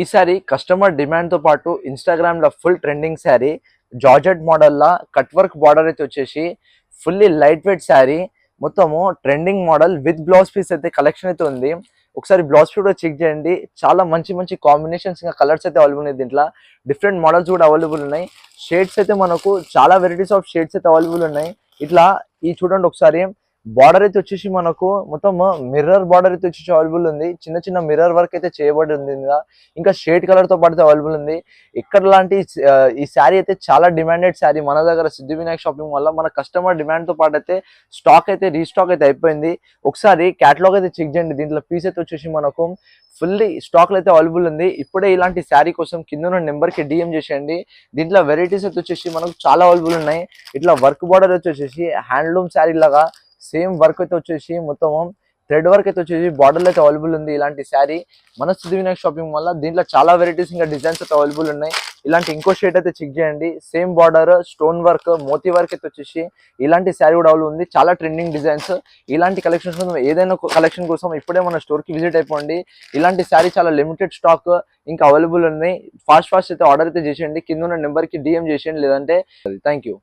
ఈ sorry customer demand తో పాటు ఇన్స్టాగ్రామ్ లో full trending sari georgette model లా కట్ వర్క్ బార్డర్ అయితే వచ్చేసి ఫుల్లీ లైట్ వెయిట్ శారీ మొత్తము trending model with blouse piece అయితే కలెక్షన్ అయితే ఉంది. ఒకసారి బ్లౌజ్ పీస్ కూడా చెక్ చేయండి. చాలా మంచి మంచి కాంబినేషన్స్ ఇంకా కలర్స్ అయితే అవైలబుల్ ఉన్నాయి. దీంట్లో డిఫరెంట్ మోడల్స్ కూడా అవైలబుల్ ఉన్నాయి. షేడ్స్ అయితే మనకు చాలా వెరైటీస్ ఆఫ్ షేడ్స్ అయితే అవైలబుల్ ఉన్నాయి. ఇట్లా ఈ చూడండి ఒకసారి బార్డర్ అయితే వచ్చేసి మనకు మొత్తం మిర్రర్ బార్డర్ అయితే వచ్చేసి అవైలబుల్ ఉంది. చిన్న చిన్న మిర్రర్ వర్క్ అయితే చేయబడి ఉంది. ఇంకా షేడ్ కలర్ తో పాటు అవైలబుల్ ఉంది. ఇక్కడ లాంటి ఈ శారీ అయితే చాలా డిమాండెడ్ శారీ మన దగ్గర సిద్ధి వినాయక్ షాపింగ్ వల్ల మన కస్టమర్ డిమాండ్ తో పాటు అయితే స్టాక్ అయితే రీస్టాక్ అయితే అయిపోయింది. ఒకసారి క్యాటలాగ్ అయితే చెక్ చేయండి. దీంట్లో పీస్ అయితే వచ్చేసి మనకు ఫుల్లీ స్టాక్ అయితే అవైలబుల్ ఉంది. ఇప్పుడే ఇలాంటి శారీ కోసం కింద ఉన్న నెంబర్ కి డిఎం చేసేయండి. దీంట్లో వెరైటీస్ అయితే వచ్చేసి మనకు చాలా అవైలబుల్ ఉన్నాయి. ఇట్లా వర్క్ బార్డర్ వచ్చేసి హ్యాండ్లూమ్ శారీ లాగా సేమ్ వర్క్ అయితే వచ్చేసి మొత్తం థ్రెడ్ వర్క్ అయితే వచ్చేసి బార్డర్ అయితే అవైలబుల్ ఉంది. ఇలాంటి శారీ మన సిద్ధి వినాయక్ షాపింగ్ వల్ల దీంట్లో చాలా వెరైటీస్ ఇంకా డిజైన్స్ అయితే అవైలబుల్ ఉన్నాయి. ఇలాంటి ఇంకో షేడ్ అయితే చెక్ చేయండి. సేమ్ బార్డర్ స్టోన్ వర్క్ మోతీ వర్క్ అయితే వచ్చేసి ఇలాంటి శారీ కూడా అవైలబుల్ ఉంది. చాలా ట్రెండింగ్ డిజైన్స్. ఇలాంటి కలెక్షన్స్ కోసం ఏదైనా కలెక్షన్ కోసం ఇప్పుడే మన స్టోర్ కి విజిట్ అయిపోండి. ఇలాంటి శారీ చాలా లిమిటెడ్ స్టాక్ ఇంకా అవైలబుల్ ఉన్నాయి. ఫాస్ట్ అయితే ఆర్డర్ అయితే చేసేయండి. కింద ఉన్న నెంబర్ కి డిఎం చేసేయండి. లేదంటే థ్యాంక్ యూ.